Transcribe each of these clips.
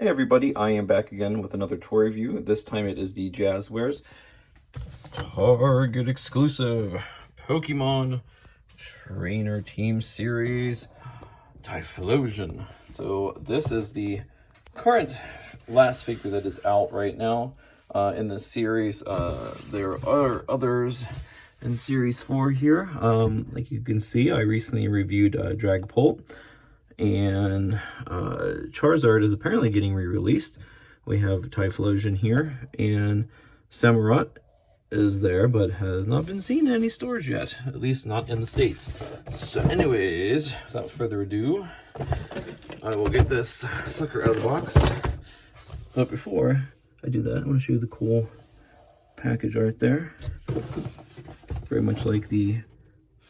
Hey everybody, I am back again with another toy review. This time it is the Jazwares Target exclusive Pokemon Trainer Team Series Typhlosion. So this is the current last figure that is out right now in this series. There are others in Series 4 here. Like you can see, I recently reviewed Dragapult. And Charizard is apparently getting re-released. We have Typhlosion here, and Samurott is there, but has not been seen in any stores yet, at least not in the States. So anyways, without further ado, I will get this sucker out of the box. But before I do that, I want to show you the cool package art there. Very much like the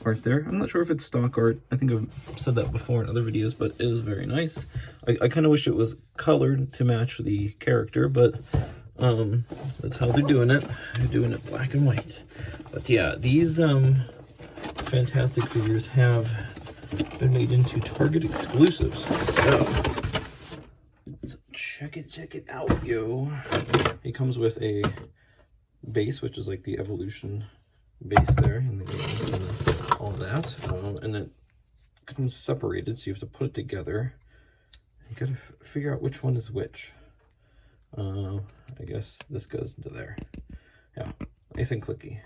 art there. I'm not sure if it's stock art. I think I've said that before in other videos, but it is very nice. I kind of wish it was colored to match the character, but that's how they're doing it. They're doing it black and white. But yeah, these fantastic figures have been made into Target exclusives. So check it out, yo. It comes with a base, which is like the evolution base there in the game, and all that, and it comes separated, so you have to put it together. You gotta figure out which one is which. I guess this goes into there. Yeah, nice and clicky.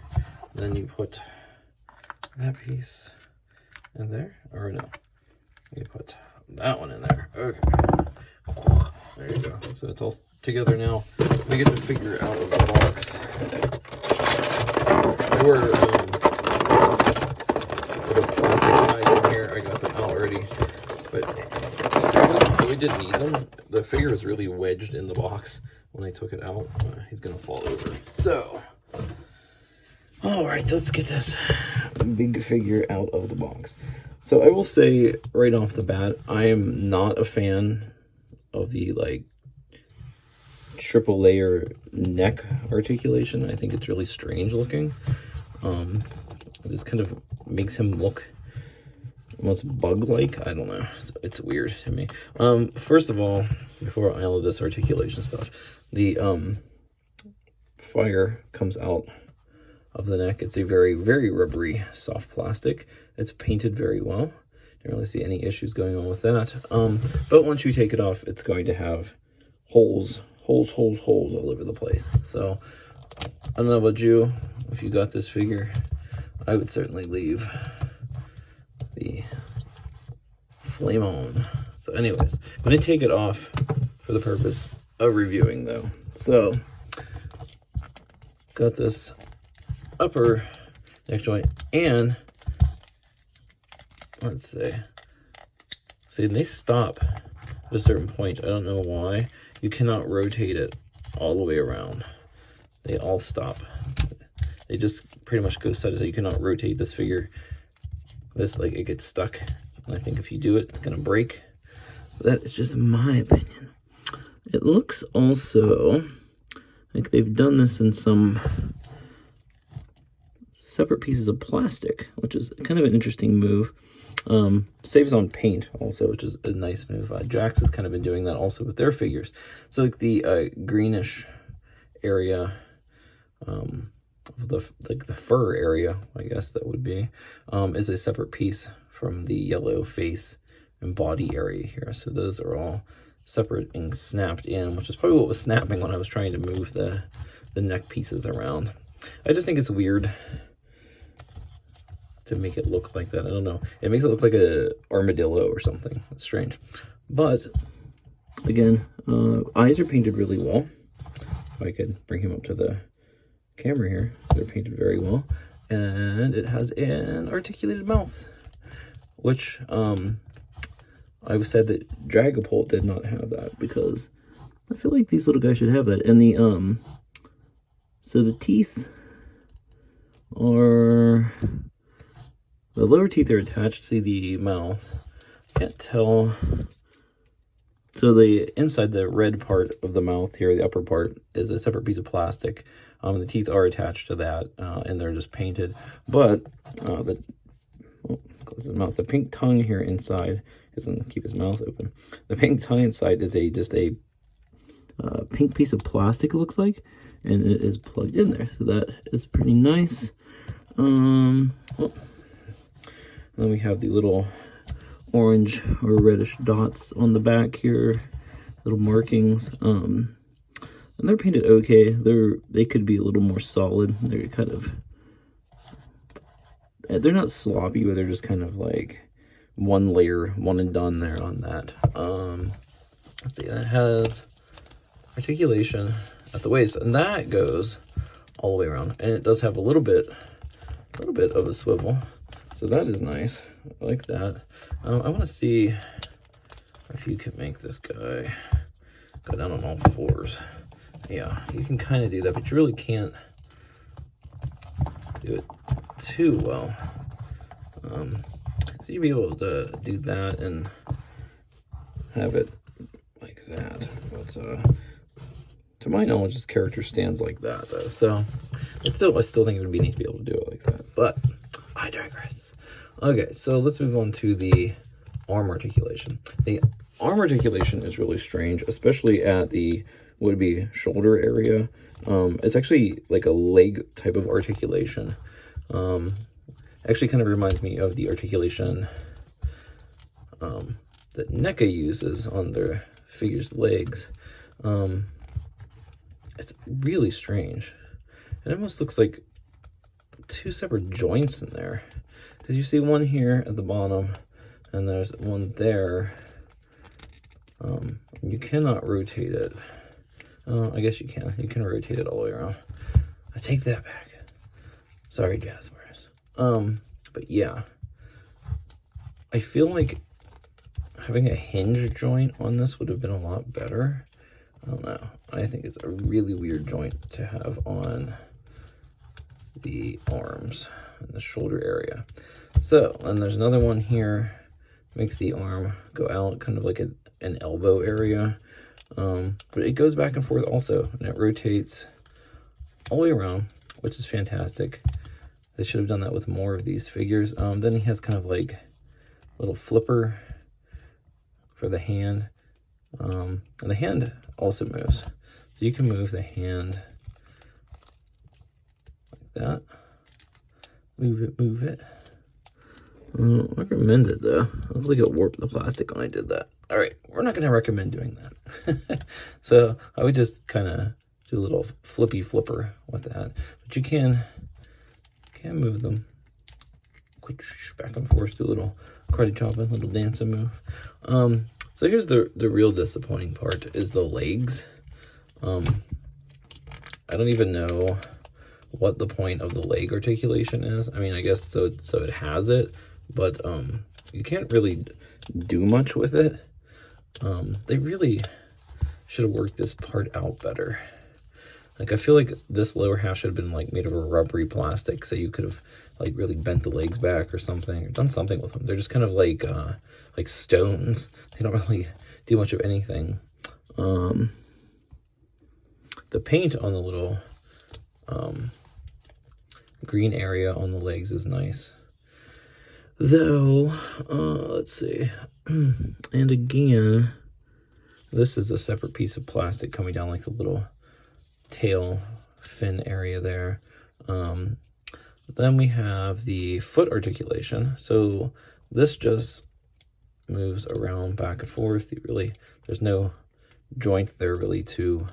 Then you put that piece in there, or no, you put that one in there. Okay, there you go. So it's all together now. We get to figure out of the box. There were plastic ties in here. I got them out already, but we didn't need them. The figure is really wedged in the box. When I took it out, he's gonna fall over. So, all right, let's get this big figure out of the box. So I will say right off the bat, I am not a fan of the like triple layer neck articulation. I think it's really strange looking. It just kind of makes him look almost bug-like. I don't know. It's weird to me. First of all, before all of this articulation stuff, the fire comes out of the neck. It's a very, very rubbery, soft plastic. It's painted very well. Don't really see any issues going on with that. But once you take it off, it's going to have holes all over the place. So I don't know about you. If you got this figure, I would certainly leave the flame on. So anyways, I'm going to take it off for the purpose of reviewing though. So got this upper neck joint, and let's see, they stop at a certain point. I don't know why. You cannot rotate it all the way around. They all stop. They just pretty much go set it so you cannot rotate this figure. This, like, it gets stuck. And I think if you do it, it's gonna break. That is just my opinion. It looks also like they've done this in some separate pieces of plastic, which is kind of an interesting move. Saves on paint also, which is a nice move. Jax has kind of been doing that also with their figures. So like the greenish area, the fur area, I guess that would be, is a separate piece from the yellow face and body area here. So those are all separate and snapped in, which is probably what was snapping when I was trying to move the neck pieces around. I just think it's weird to make it look like that. I don't know. It makes it look like a armadillo or something. It's strange. But again, eyes are painted really well. If I could bring him up to the camera here, they're painted very well. And it has an articulated mouth, which I've said that Dragapult did not have that, because I feel like these little guys should have that. And the so the teeth are, the lower teeth are attached to the mouth. Can't tell. So the inside, the red part of the mouth here, the upper part, is a separate piece of plastic. The teeth are attached to that, and they're just painted. But close his mouth. The pink tongue here inside doesn't keep his mouth open. The pink tongue inside is just a pink piece of plastic, it looks like, and it is plugged in there, so that is pretty nice. Then we have the little orange or reddish dots on the back here, little markings. And they're painted okay. They could be a little more solid. They're kind of, they're not sloppy, but they're just kind of like one layer, one and done there on that. Let's see, that has articulation at the waist, and that goes all the way around, and it does have a little bit of a swivel, so that is nice. I like that. I want to see if you can make this guy go down on all fours. Yeah, you can kind of do that, but you really can't do it too well. So you'd be able to do that and have it like that. But to my knowledge, this character stands like that, though. So I still think it would be neat to be able to do it like that. But I digress. Okay, so let's move on to the arm articulation. The arm articulation is really strange, especially at the would-be shoulder area. It's actually like a leg type of articulation. Actually kind of reminds me of the articulation that NECA uses on their figure's legs. It's really strange. It almost looks like two separate joints in there, because you see one here at the bottom and there's one there. You cannot rotate it. I guess you can. You can rotate it all the way around. I take that back. Sorry, Jazwares. But yeah, I feel like having a hinge joint on this would have been a lot better. I don't know. I think it's a really weird joint to have on the arms and the shoulder area. So, and there's another one here, makes the arm go out kind of like an elbow area. But it goes back and forth also, and it rotates all the way around, which is fantastic. They should have done that with more of these figures. Then he has kind of like a little flipper for the hand. And the hand also moves. So you can move the hand like that. Move it. I don't recommend it though. I was like it warped the plastic when I did that. All right, we're not going to recommend doing that. So I would just kind of do a little flippy flipper with that. But you can move them back and forth, do a little karate chopping, little dancing move. So here's the real disappointing part, is the legs. I don't even know what the point of the leg articulation is. I mean, I guess so it has it, but you can't really do much with it. They really should have worked this part out better. Like, I feel like this lower half should have been like made of a rubbery plastic, so you could have like really bent the legs back or something, or done something with them. They're just kind of like stones. They don't really do much of anything. The paint on the little green area on the legs is nice, though. Let's see. And again, this is a separate piece of plastic coming down like the little tail fin area there. Then we have the foot articulation. So this just moves around back and forth. There's no joint there really to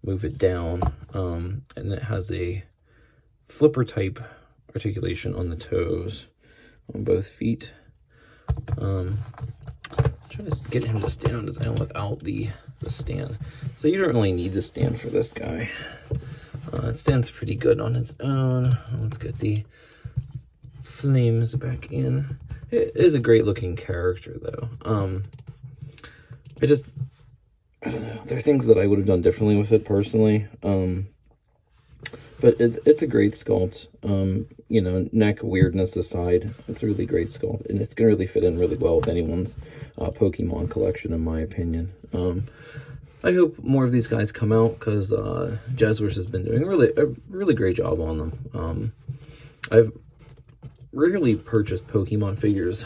move it down. And it has a flipper type articulation on the toes on both feet. I'm trying to get him to stand on his own without the stand. So you don't really need the stand for this guy. It stands pretty good on its own. Let's get the flames back in. It is a great looking character though. I don't know. There are things that I would have done differently with it personally. But it's a great sculpt. You know, neck weirdness aside, it's a really great sculpt, and it's gonna really fit in really well with anyone's Pokemon collection, in my opinion. I hope more of these guys come out, because Jazwares has been doing a really great job on them. I've rarely purchased Pokemon figures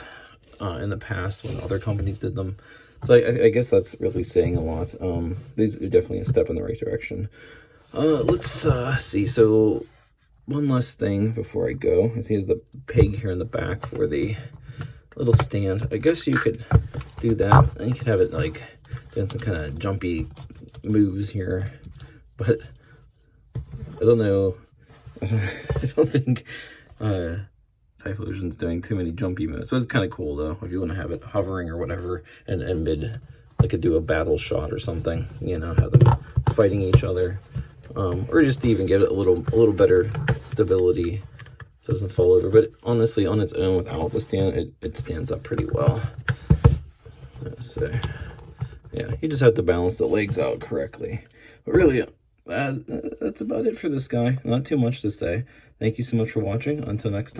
in the past when other companies did them, So I guess that's really saying a lot. These are definitely a step in the right direction. Let's see. So one last thing before I go. I see the peg here in the back for the little stand. I guess you could do that, and you could have it like doing some kind of jumpy moves here, but I don't know. I don't think Typhlosion's doing too many jumpy moves, but it's kind of cool though if you want to have it hovering or whatever, and mid, like could do a battle shot or something, you know, have them fighting each other, or just to even give it a little better stability so it doesn't fall over. But honestly, on its own without the stand, it stands up pretty well. So yeah, you just have to balance the legs out correctly. But really, that's about it for this guy. Not too much to say. Thank you so much for watching. Until next time.